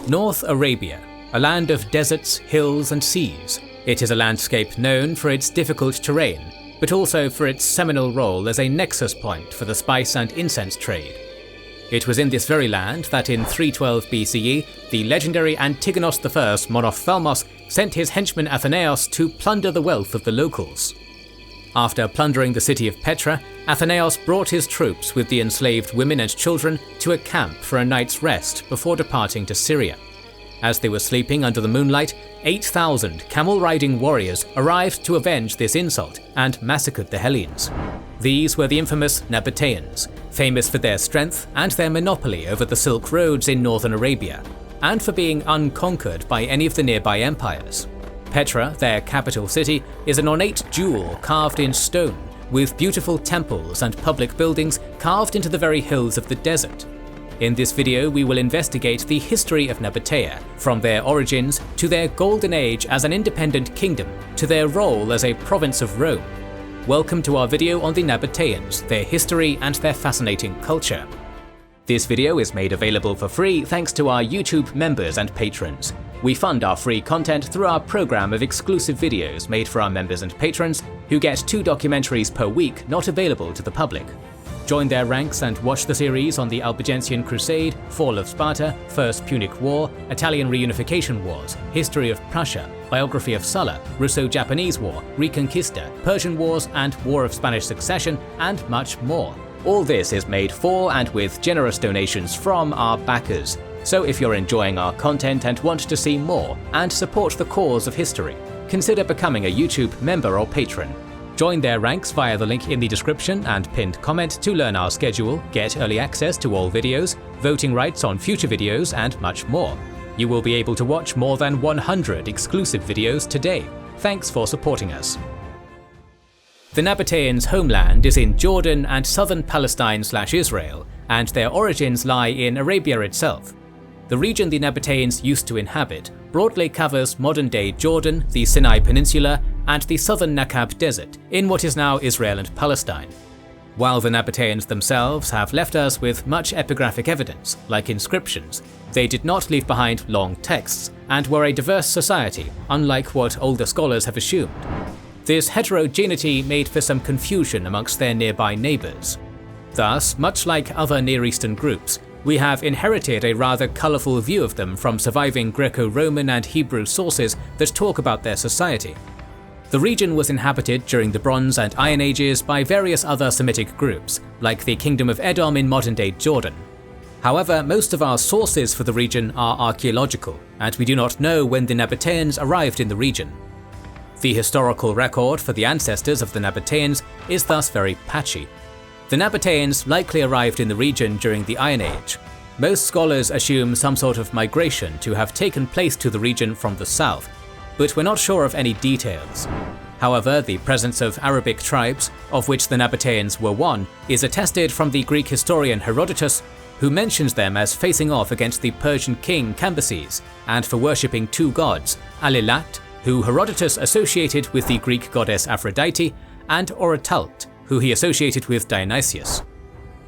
North Arabia, a land of deserts, hills and seas. It is a landscape known for its difficult terrain, but also for its seminal role as a nexus point for the spice and incense trade. It was in this very land that in 312 BCE, the legendary Antigonos I Monophthalmos sent his henchman Athenaeus to plunder the wealth of the locals. After plundering the city of Petra, Athenaeus brought his troops with the enslaved women and children to a camp for a night's rest before departing to Syria. As they were sleeping under the moonlight, 8,000 camel-riding warriors arrived to avenge this insult and massacred the Hellenes. These were the infamous Nabateans, famous for their strength and their monopoly over the Silk Roads in northern Arabia, and for being unconquered by any of the nearby empires. Petra, their capital city, is an ornate jewel carved in stone, with beautiful temples and public buildings carved into the very hills of the desert. In this video we will investigate the history of Nabatea, from their origins to their golden age as an independent kingdom to their role as a province of Rome. Welcome to our video on the Nabateans, their history and their fascinating culture. This video is made available for free thanks to our YouTube members and patrons. We fund our free content through our program of exclusive videos made for our members and patrons, who get 2 documentaries per week not available to the public. Join their ranks and watch the series on the Albigensian Crusade, Fall of Sparta, First Punic War, Italian Reunification Wars, History of Prussia, Biography of Sulla, Russo-Japanese War, Reconquista, Persian Wars and War of Spanish Succession, and much more. All this is made for and with generous donations from our backers. So if you're enjoying our content and want to see more and support the cause of history, consider becoming a YouTube member or patron. Join their ranks via the link in the description and pinned comment to learn our schedule, get early access to all videos, voting rights on future videos and much more. You will be able to watch more than 100 exclusive videos today. Thanks for supporting us. The Nabateans' homeland is in Jordan and southern Palestine/Israel, and their origins lie in Arabia itself. The region the Nabateans used to inhabit broadly covers modern-day Jordan, the Sinai Peninsula, and the southern Nakab Desert in what is now Israel and Palestine. While the Nabateans themselves have left us with much epigraphic evidence, like inscriptions, they did not leave behind long texts and were a diverse society, unlike what older scholars have assumed. This heterogeneity made for some confusion amongst their nearby neighbours. Thus, much like other Near Eastern groups, we have inherited a rather colourful view of them from surviving Greco-Roman and Hebrew sources that talk about their society. The region was inhabited during the Bronze and Iron Ages by various other Semitic groups, like the Kingdom of Edom in modern-day Jordan. However, most of our sources for the region are archaeological, and we do not know when the Nabateans arrived in the region. The historical record for the ancestors of the Nabateans is thus very patchy. The Nabateans likely arrived in the region during the Iron Age. Most scholars assume some sort of migration to have taken place to the region from the south, but we're not sure of any details. However, the presence of Arabic tribes, of which the Nabateans were one, is attested from the Greek historian Herodotus, who mentions them as facing off against the Persian king Cambyses, and for worshipping 2 gods, Alilat, who Herodotus associated with the Greek goddess Aphrodite, and Orotalt, who he associated with Dionysius.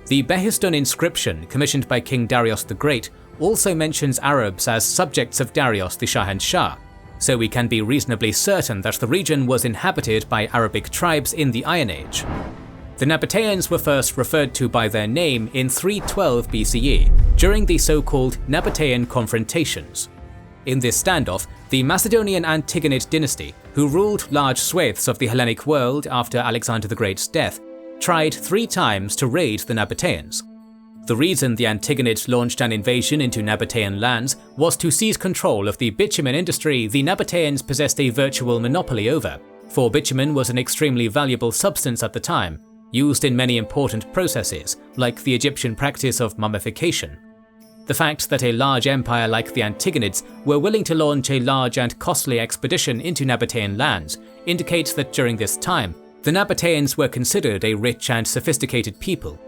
The Behistun inscription commissioned by King Darius the Great also mentions Arabs as subjects of Darius the Shahanshah, so we can be reasonably certain that the region was inhabited by Arabic tribes in the Iron Age. The Nabateans were first referred to by their name in 312 BCE, during the so-called Nabatean confrontations. In this standoff, the Macedonian Antigonid dynasty, who ruled large swathes of the Hellenic world after Alexander the Great's death, tried 3 times to raid the Nabateans. The reason the Antigonids launched an invasion into Nabatean lands was to seize control of the bitumen industry the Nabateans possessed a virtual monopoly over, for bitumen was an extremely valuable substance at the time, used in many important processes, like the Egyptian practice of mummification. The fact that a large empire like the Antigonids were willing to launch a large and costly expedition into Nabatean lands indicates that during this time, the Nabateans were considered a rich and sophisticated people.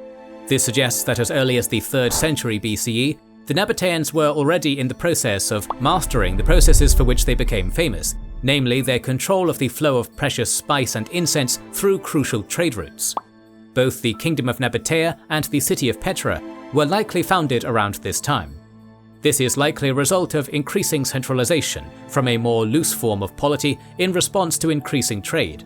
This suggests that as early as the 3rd century BCE, the Nabateans were already in the process of mastering the processes for which they became famous, namely their control of the flow of precious spice and incense through crucial trade routes. Both the Kingdom of Nabatea and the city of Petra were likely founded around this time. This is likely a result of increasing centralization from a more loose form of polity in response to increasing trade.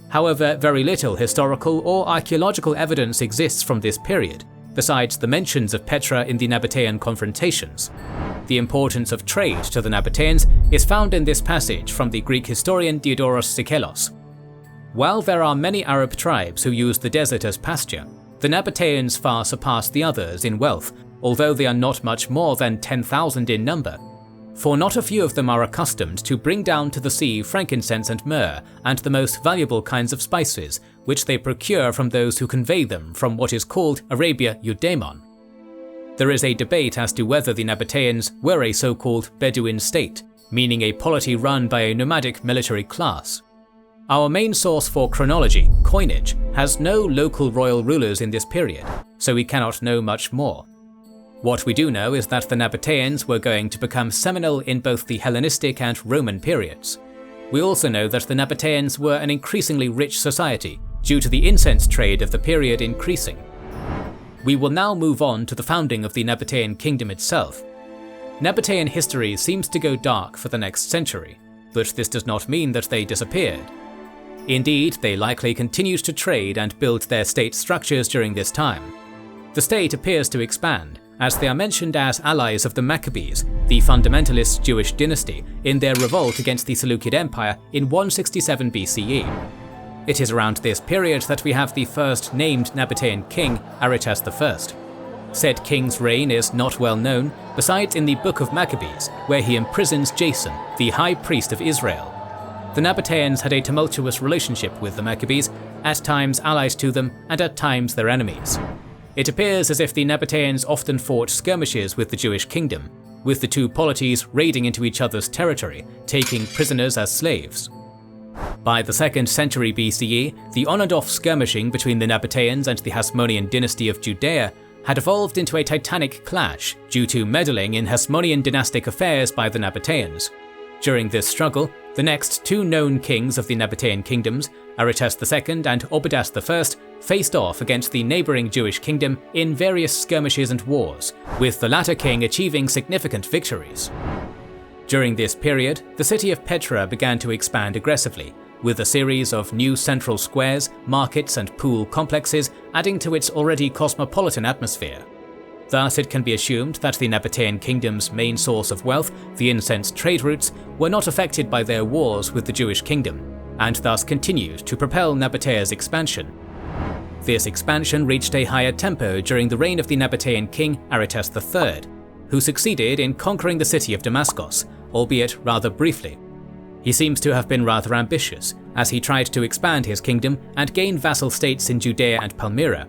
However, very little historical or archaeological evidence exists from this period, besides the mentions of Petra in the Nabatean confrontations. The importance of trade to the Nabateans is found in this passage from the Greek historian Diodorus Sikellos. While there are many Arab tribes who use the desert as pasture, the Nabateans far surpass the others in wealth, although they are not much more than 10,000 in number. For not a few of them are accustomed to bring down to the sea frankincense and myrrh and the most valuable kinds of spices, which they procure from those who convey them from what is called Arabia Eudaimon. There is a debate as to whether the Nabateans were a so-called Bedouin state, meaning a polity run by a nomadic military class. Our main source for chronology, coinage, has no local royal rulers in this period, so we cannot know much more. What we do know is that the Nabateans were going to become seminal in both the Hellenistic and Roman periods. We also know that the Nabateans were an increasingly rich society due to the incense trade of the period increasing. We will now move on to the founding of the Nabatean kingdom itself. Nabatean history seems to go dark for the next century, but this does not mean that they disappeared. Indeed, they likely continued to trade and build their state structures during this time. The state appears to expand, as they are mentioned as allies of the Maccabees, the fundamentalist Jewish dynasty, in their revolt against the Seleucid Empire in 167 BCE. It is around this period that we have the first named Nabatean king, Aretas I. Said king's reign is not well known, besides in the Book of Maccabees, where he imprisons Jason, the high priest of Israel. The Nabateans had a tumultuous relationship with the Maccabees, at times allies to them and at times their enemies. It appears as if the Nabateans often fought skirmishes with the Jewish kingdom, with the two polities raiding into each other's territory, taking prisoners as slaves. By the 2nd century BCE, the on-and-off skirmishing between the Nabateans and the Hasmonean dynasty of Judea had evolved into a titanic clash due to meddling in Hasmonean dynastic affairs by the Nabateans. During this struggle, the next two known kings of the Nabatean kingdoms, Aretas II and Obodas I, faced off against the neighbouring Jewish kingdom in various skirmishes and wars, with the latter king achieving significant victories. During this period, the city of Petra began to expand aggressively, with a series of new central squares, markets and pool complexes adding to its already cosmopolitan atmosphere. Thus, it can be assumed that the Nabatean kingdom's main source of wealth, the incense trade routes, were not affected by their wars with the Jewish kingdom, and thus continued to propel Nabatea's expansion. This expansion reached a higher tempo during the reign of the Nabatean king Aretas III, who succeeded in conquering the city of Damascus, albeit rather briefly. He seems to have been rather ambitious, as he tried to expand his kingdom and gain vassal states in Judea and Palmyra.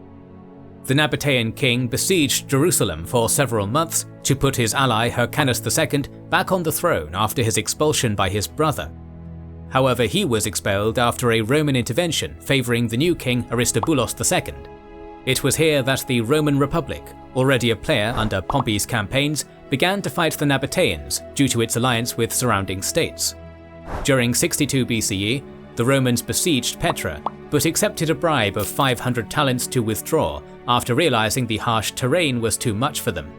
The Nabatean king besieged Jerusalem for several months to put his ally Hyrcanus II back on the throne after his expulsion by his brother. However, he was expelled after a Roman intervention favouring the new king Aristobulus II. It was here that the Roman Republic, already a player under Pompey's campaigns, began to fight the Nabateans due to its alliance with surrounding states. During 62 BCE, the Romans besieged Petra, but accepted a bribe of 500 talents to withdraw after realizing the harsh terrain was too much for them.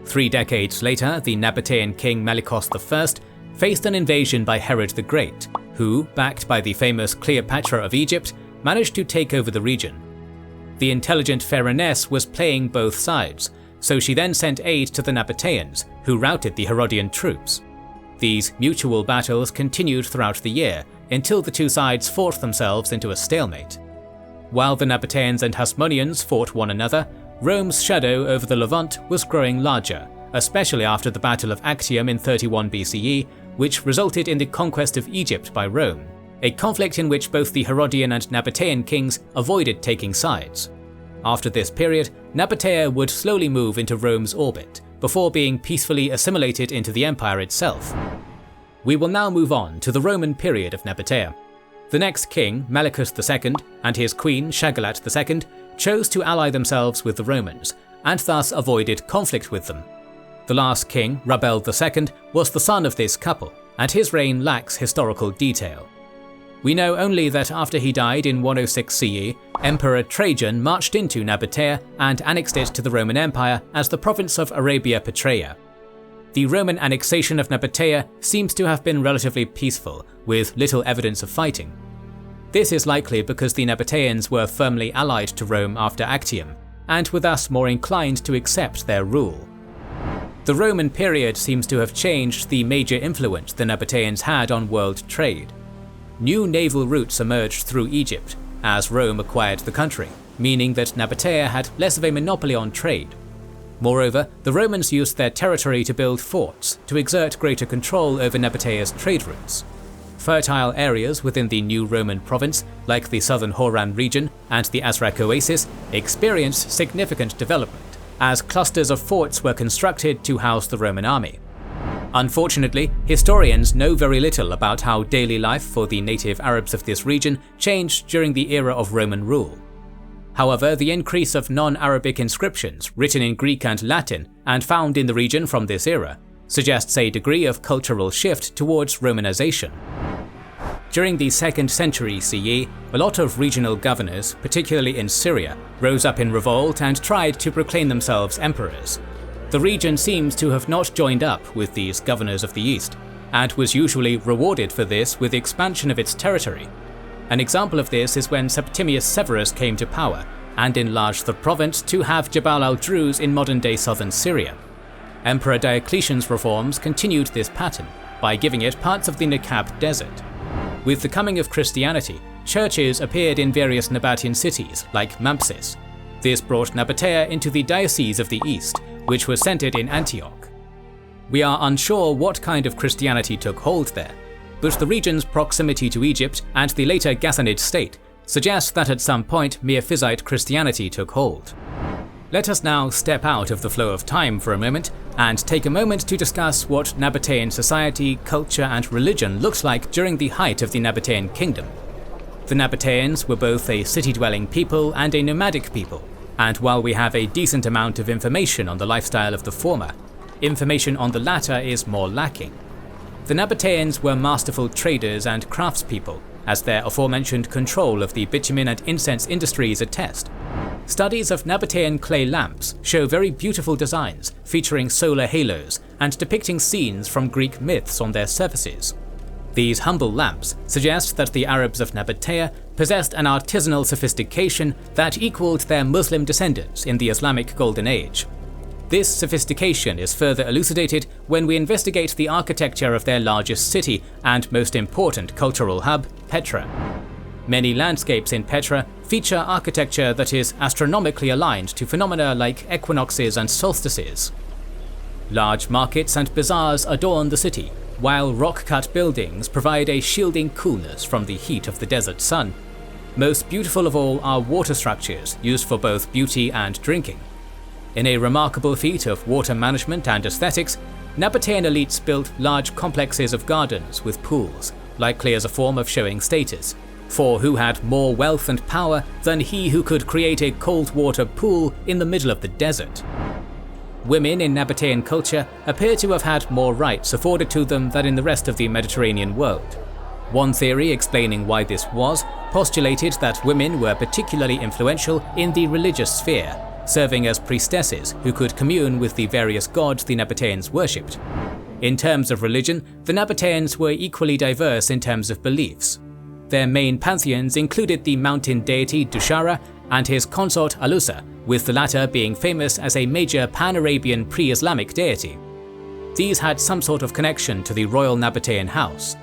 3 decades later, the Nabatean king Malicos I faced an invasion by Herod the Great, who, backed by the famous Cleopatra of Egypt, managed to take over the region. The intelligent Pherennes was playing both sides, so she then sent aid to the Nabateans, who routed the Herodian troops. These mutual battles continued throughout the year, until the two sides fought themselves into a stalemate. While the Nabateans and Hasmoneans fought one another, Rome's shadow over the Levant was growing larger, especially after the Battle of Actium in 31 BCE, which resulted in the conquest of Egypt by Rome, a conflict in which both the Herodian and Nabatean kings avoided taking sides. After this period, Nabatea would slowly move into Rome's orbit, before being peacefully assimilated into the empire itself. We will now move on to the Roman period of Nabatea. The next king, Malicus II, and his queen, Shagalat II, chose to ally themselves with the Romans, and thus avoided conflict with them. The last king, Rabel II, was the son of this couple, and his reign lacks historical detail. We know only that after he died in 106 CE, Emperor Trajan marched into Nabatea and annexed it to the Roman Empire as the province of Arabia Petraea. The Roman annexation of Nabatea seems to have been relatively peaceful, with little evidence of fighting. This is likely because the Nabateans were firmly allied to Rome after Actium, and were thus more inclined to accept their rule. The Roman period seems to have changed the major influence the Nabateans had on world trade. New naval routes emerged through Egypt, as Rome acquired the country, meaning that Nabatea had less of a monopoly on trade. Moreover, the Romans used their territory to build forts to exert greater control over Nabatea's trade routes. Fertile areas within the new Roman province, like the southern Hauran region and the Azraq Oasis, experienced significant development, as clusters of forts were constructed to house the Roman army. Unfortunately, historians know very little about how daily life for the native Arabs of this region changed during the era of Roman rule. However, the increase of non-Arabic inscriptions written in Greek and Latin and found in the region from this era suggests a degree of cultural shift towards Romanization. During the 2nd century CE, a lot of regional governors, particularly in Syria, rose up in revolt and tried to proclaim themselves emperors. The region seems to have not joined up with these governors of the East, and was usually rewarded for this with expansion of its territory. An example of this is when Septimius Severus came to power and enlarged the province to have Jabal al-Druze in modern-day southern Syria. Emperor Diocletian's reforms continued this pattern by giving it parts of the Nakab Desert. With the coming of Christianity, churches appeared in various Nabatean cities like Mampsis. This brought Nabatea into the Diocese of the East, which was centered in Antioch. We are unsure what kind of Christianity took hold there, but the region's proximity to Egypt and the later Ghassanid state suggests that at some point Miaphysite Christianity took hold. Let us now step out of the flow of time for a moment and take a moment to discuss what Nabatean society, culture and religion looked like during the height of the Nabatean kingdom. The Nabateans were both a city-dwelling people and a nomadic people, and while we have a decent amount of information on the lifestyle of the former, information on the latter is more lacking. The Nabateans were masterful traders and craftspeople, as their aforementioned control of the bitumen and incense industries attest. Studies of Nabatean clay lamps show very beautiful designs featuring solar halos and depicting scenes from Greek myths on their surfaces. These humble lamps suggest that the Arabs of Nabatea possessed an artisanal sophistication that equaled their Muslim descendants in the Islamic Golden Age. This sophistication is further elucidated when we investigate the architecture of their largest city and most important cultural hub, Petra. Many landscapes in Petra feature architecture that is astronomically aligned to phenomena like equinoxes and solstices. Large markets and bazaars adorn the city, while rock-cut buildings provide a shielding coolness from the heat of the desert sun. Most beautiful of all are water structures used for both beauty and drinking. In a remarkable feat of water management and aesthetics, Nabatean elites built large complexes of gardens with pools, likely as a form of showing status, for who had more wealth and power than he who could create a cold water pool in the middle of the desert? Women in Nabatean culture appear to have had more rights afforded to them than in the rest of the Mediterranean world. One theory explaining why this was postulated that women were particularly influential in the religious sphere, serving as priestesses who could commune with the various gods the Nabateans worshipped. In terms of religion, the Nabateans were equally diverse in terms of beliefs. Their main pantheons included the mountain deity Dushara and his consort Alusa, with the latter being famous as a major pan-Arabian pre-Islamic deity. These had some sort of connection to the royal Nabatean house.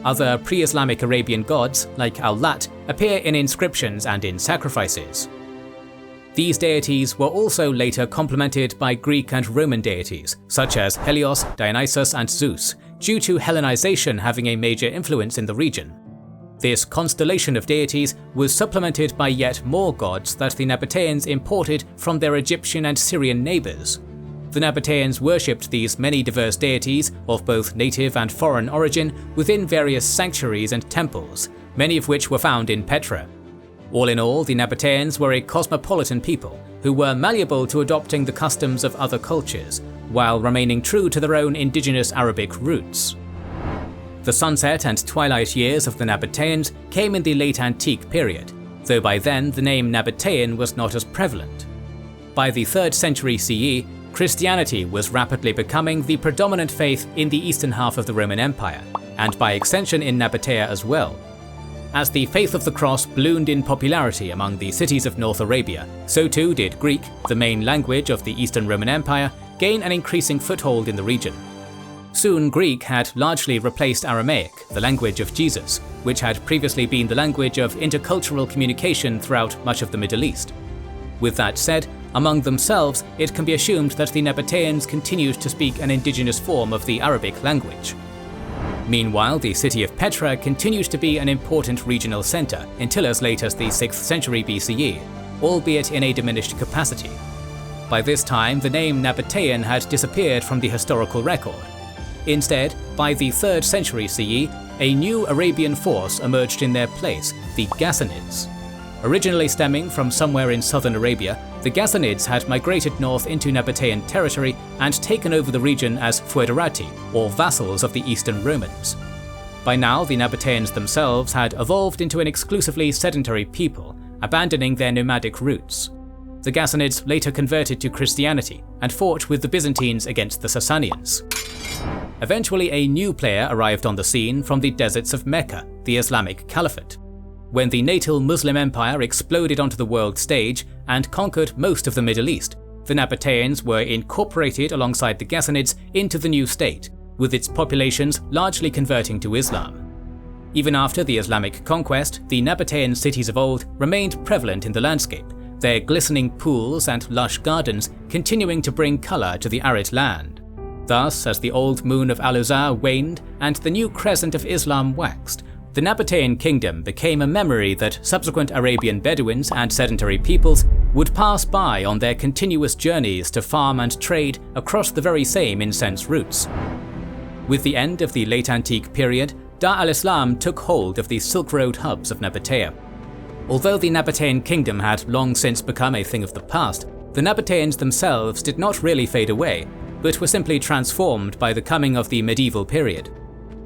Other pre-Islamic Arabian gods, like Al-Lat, appear in inscriptions and in sacrifices. These deities were also later complemented by Greek and Roman deities, such as Helios, Dionysus and Zeus, due to Hellenization having a major influence in the region. This constellation of deities was supplemented by yet more gods that the Nabateans imported from their Egyptian and Syrian neighbours. The Nabateans worshipped these many diverse deities of both native and foreign origin within various sanctuaries and temples, many of which were found in Petra. All in all, the Nabateans were a cosmopolitan people who were malleable to adopting the customs of other cultures, while remaining true to their own indigenous Arabic roots. The sunset and twilight years of the Nabateans came in the late antique period, though by then the name Nabatean was not as prevalent. By the 3rd century CE, Christianity was rapidly becoming the predominant faith in the eastern half of the Roman Empire, and by extension in Nabatea as well. As the faith of the cross ballooned in popularity among the cities of North Arabia, so too did Greek, the main language of the Eastern Roman Empire, gain an increasing foothold in the region. Soon Greek had largely replaced Aramaic, the language of Jesus, which had previously been the language of intercultural communication throughout much of the Middle East. With that said, among themselves it can be assumed that the Nabateans continued to speak an indigenous form of the Arabic language. Meanwhile, the city of Petra continued to be an important regional centre until as late as the 6th century BCE, albeit in a diminished capacity. By this time, the name Nabatean had disappeared from the historical record. Instead, by the 3rd century CE, a new Arabian force emerged in their place, the Ghassanids. Originally stemming from somewhere in southern Arabia, the Ghassanids had migrated north into Nabatean territory and taken over the region as foederati, or vassals of the Eastern Romans. By now, the Nabateans themselves had evolved into an exclusively sedentary people, abandoning their nomadic roots. The Ghassanids later converted to Christianity and fought with the Byzantines against the Sasanians. Eventually, a new player arrived on the scene from the deserts of Mecca, the Islamic Caliphate. When the natal Muslim Empire exploded onto the world stage and conquered most of the Middle East, the Nabateans were incorporated alongside the Ghassanids into the new state, with its populations largely converting to Islam. Even after the Islamic Conquest, the Nabatean cities of old remained prevalent in the landscape, their glistening pools and lush gardens continuing to bring colour to the arid land. Thus, as the old moon of Al-Uzza waned and the new crescent of Islam waxed, the Nabatean kingdom became a memory that subsequent Arabian Bedouins and sedentary peoples would pass by on their continuous journeys to farm and trade across the very same incense routes. With the end of the late antique period, Dar al-Islam took hold of the Silk Road hubs of Nabatea. Although the Nabatean kingdom had long since become a thing of the past, the Nabateans themselves did not really fade away, but were simply transformed by the coming of the medieval period.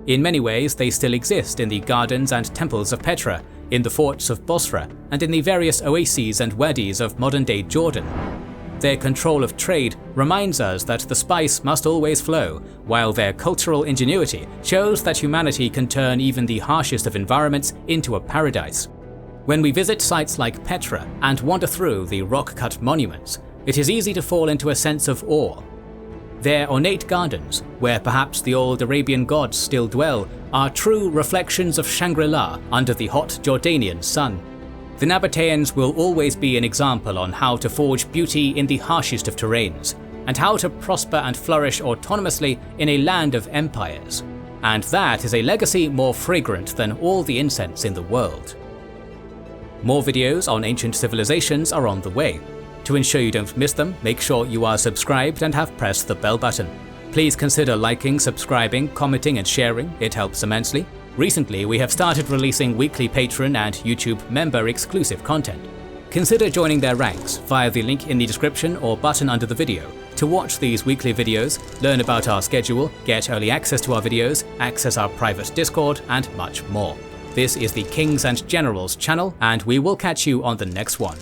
In many ways, they still exist in the gardens and temples of Petra, in the forts of Bosra, and in the various oases and wadis of modern-day Jordan. Their control of trade reminds us that the spice must always flow, while their cultural ingenuity shows that humanity can turn even the harshest of environments into a paradise. When we visit sites like Petra and wander through the rock-cut monuments, it is easy to fall into a sense of awe. Their ornate gardens, where perhaps the old Arabian gods still dwell, are true reflections of Shangri-La under the hot Jordanian sun. The Nabateans will always be an example on how to forge beauty in the harshest of terrains, and how to prosper and flourish autonomously in a land of empires. And that is a legacy more fragrant than all the incense in the world. More videos on ancient civilizations are on the way. To ensure you don't miss them, make sure you are subscribed and have pressed the bell button. Please consider liking, subscribing, commenting and sharing, it helps immensely. Recently, we have started releasing weekly Patreon and YouTube member exclusive content. Consider joining their ranks via the link in the description or button under the video to watch these weekly videos, learn about our schedule, get early access to our videos, access our private Discord and much more. This is the Kings and Generals channel, and we will catch you on the next one.